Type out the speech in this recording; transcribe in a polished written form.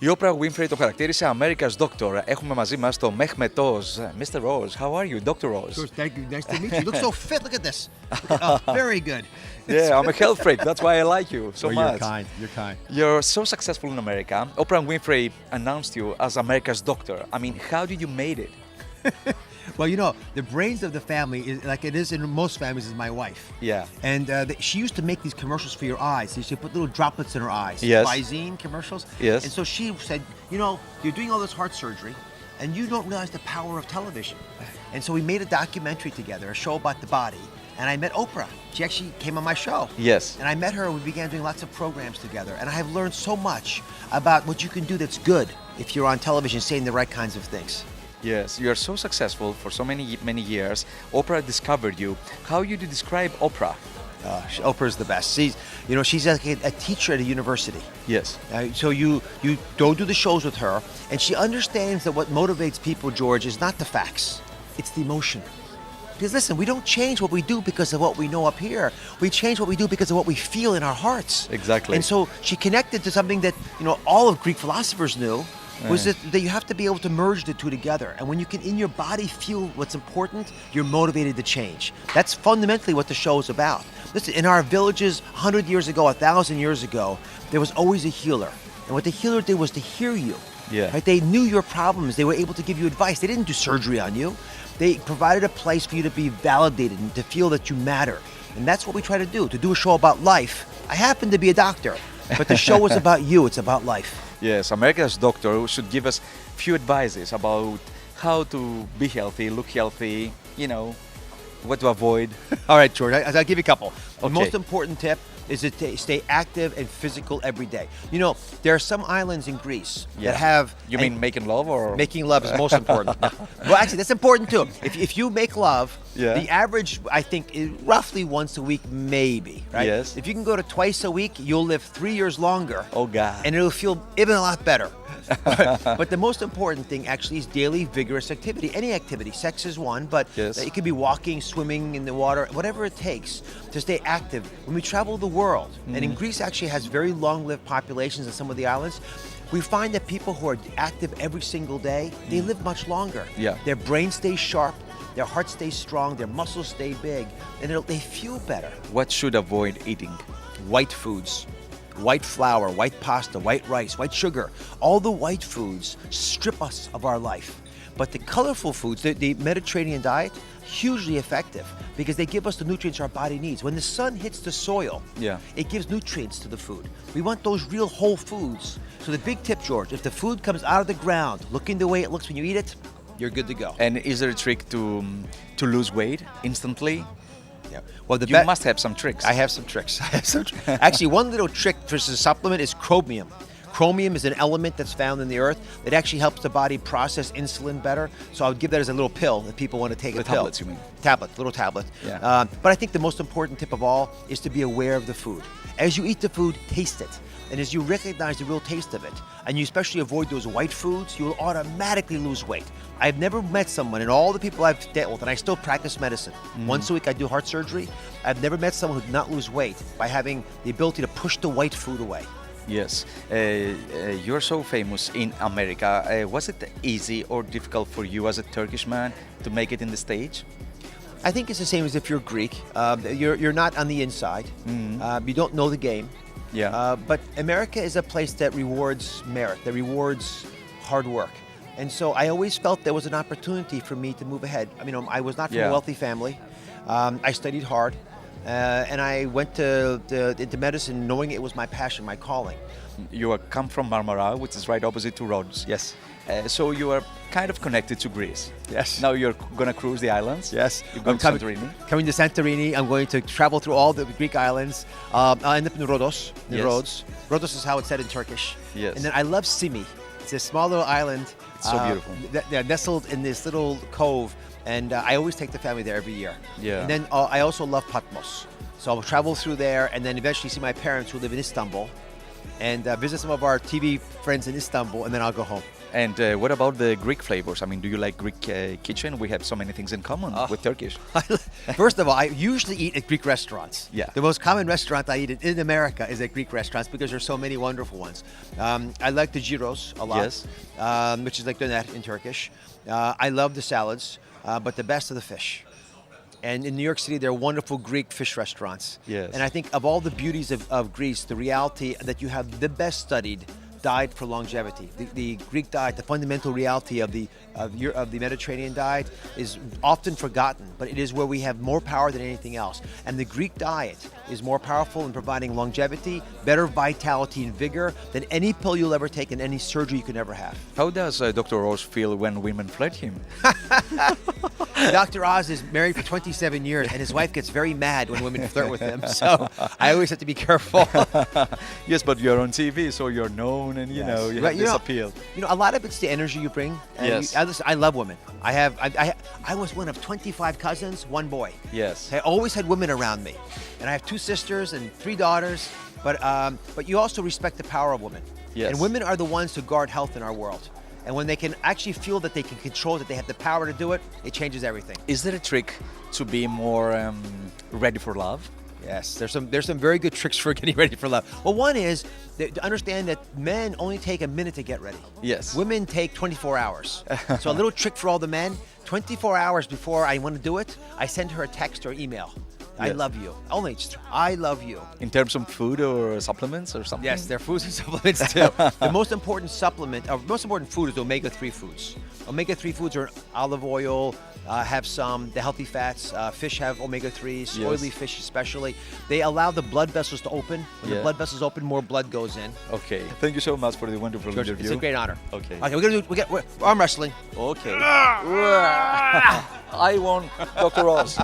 Η Oprah Winfrey το χαρακτήρισε America's Doctor. Έχουμε μαζί μας τον Dr.Oz. Mr. Oz, how are you, Dr.Oz? Of course, thank you. Nice to meet you. You look so fit. Look at this. Very good. Yeah, I'm a health freak. That's why I like you so Well, much. You're kind. You're kind. You're so successful in America. Oprah Winfrey announced you as America's Doctor. I mean, how did you made it? Well, you know, the brains of the family, is like it is in most families, is my wife. Yeah. And she used to make these commercials for your eyes. She used to put little droplets in her eyes. Yes. Visine commercials. Yes. And so she said, you know, you're doing all this heart surgery, and you don't realize the power of television. And so we made a documentary together, a show about the body. And I met Oprah. She actually came on my show. Yes. And I met her and we began doing lots of programs together. And I have learned so much about what you can do that's good if you're on television saying the right kinds of things. Yes, you are so successful for so many years. Oprah discovered you. How would you describe Oprah? Oprah's the best. She's like a teacher at a university. Yes. So you don't do the shows with her, and she understands that what motivates people, George, is not the facts. It's the emotion. Because listen, we don't change what we do because of what we know up here. We change what we do because of what we feel in our hearts. Exactly. And so she connected to something that, all of Greek philosophers knew, was that you have to be able to merge the two together. And when you can, in your body, feel what's important, you're motivated to change. That's fundamentally what the show is about. Listen, in our villages 100 years ago, 1,000 years ago, there was always a healer. And what the healer did was to hear you. Yeah. Right? They knew your problems. They were able to give you advice. They didn't do surgery on you. They provided a place for you to be validated and to feel that you matter. And that's what we try to do a show about life. I happen to be a doctor, but the show is about you. It's about life. Yes, America's Doctor should give us few advices about how to be healthy, look healthy, what to avoid. All right, George, I'll give you a couple. The Okay. most important tip is to stay active and physical every day. There are some islands in Greece that have... You mean making love or? Making love is most important. Well, actually, that's important too. If you make love, Yeah. the average, I think, is roughly once a week, maybe, right? Yes. If you can go to twice a week, you'll live 3 years longer. Oh, God. And it'll feel even a lot better. But the most important thing actually is daily vigorous activity. Any activity. Sex is one, but Yes. it could be walking, swimming in the water, whatever it takes to stay active. When we travel the world, and in Greece actually has very long-lived populations in some of the islands, we find that people who are active every single day, they live much longer. Yeah. Their brain stays sharp, their heart stays strong, their muscles stay big, and they feel better. What should avoid eating? White foods. White flour, white pasta, white rice, white sugar. All the white foods strip us of our life. But the colorful foods, the Mediterranean diet, hugely effective because they give us the nutrients our body needs. When the sun hits the soil, Yeah. it gives nutrients to the food. We want those real whole foods. So the big tip, George, if the food comes out of the ground looking the way it looks when you eat it, you're good to go. And is there a trick to lose weight instantly? Yeah. Well, You must have some tricks. I have some tricks. Actually, one little trick versus a supplement is chromium. Chromium is an element that's found in the earth that actually helps the body process insulin better. So I would give that as a little pill if people want to take a pill. Tablets, you mean? Tablet, little tablet. Yeah. But I think the most important tip of all is to be aware of the food. As you eat the food, taste it. And as you recognize the real taste of it, and you especially avoid those white foods, you will automatically lose weight. I've never met someone, and all the people I've dealt with, and I still practice medicine. Once a week I do heart surgery. I've never met someone who did not lose weight by having the ability to push the white food away. Yes. You're so famous in America. Was it easy or difficult for you as a Turkish man to make it in the stage? I think it's the same as if you're Greek. You're not on the inside. You don't know the game. Yeah. But America is a place that rewards merit, that rewards hard work. And so I always felt there was an opportunity for me to move ahead. I mean, I was not from a wealthy family. I studied hard. And I went into medicine knowing it was my passion, my calling. You come from Marmara, which is right opposite to Rhodes. Yes. So you are kind of connected to Greece. Yes. Now you're going to cruise the islands? Yes. You're going to Santorini? Coming to Santorini. I'm going to travel through all the Greek islands. I'll end up in Rhodos. Yes. Rhodos is how it's said in Turkish. Yes. And then I love Simi. It's a small little island. It's so beautiful. Nestled in this little cove. And I always take the family there every year. Yeah. And then I also love Patmos. So I'll travel through there and then eventually see my parents who live in Istanbul and visit some of our TV friends in Istanbul, and then I'll go home. And what about the Greek flavors? I mean, do you like Greek kitchen? We have so many things in common with Turkish. First of all, I usually eat at Greek restaurants. Yeah. The most common restaurant I eat in America is at Greek restaurants because there's so many wonderful ones. I like the gyros a lot, Yes. which is like döner in Turkish. I love the salads, but the best of the fish. And in New York City, there are wonderful Greek fish restaurants. Yes. And I think of all the beauties of Greece, the reality that you have the best studied diet for longevity. The Greek diet, the fundamental reality of the Mediterranean diet is often forgotten, but it is where we have more power than anything else. And the Greek diet is more powerful in providing longevity, better vitality and vigor than any pill you'll ever take and any surgery you could ever have. How does Dr. Oz feel when women flirt him? Dr. Oz is married for 27 years, and his wife gets very mad when women flirt with him. So I always have to be careful. Yes, but you're on TV, so you're known, and you know you have this appeal. You know, a lot of it's the energy you bring. And Yes. I love women. I was one of 25 cousins, one boy. Yes. I always had women around me, and I have 2 sisters and 3 daughters. But you also respect the power of women. Yes. And women are the ones who guard health in our world. And when they can actually feel that they can control it, that they have the power to do it, it changes everything. Is there a trick to be more ready for love? Yes, there's some very good tricks for getting ready for love. Well, one is to understand that men only take a minute to get ready. Yes. Women take 24 hours. So a little trick for all the men, 24 hours before I want to do it, I send her a text or email. I Yes. love you. Only just, I love you. In terms of food or supplements or something? Yes, there are foods and supplements too. The most important supplement, or most important food is omega-3 foods. Omega-3 foods are olive oil, have some, the healthy fats. Fish have omega-3s, Yes. oily fish especially. They allow the blood vessels to open. When the Yeah. blood vessels open, more blood goes in. Okay. Thank you so much for the wonderful George, interview. it's a great honor. Okay. Okay, we're arm wrestling. Okay. I won, Dr. Oz.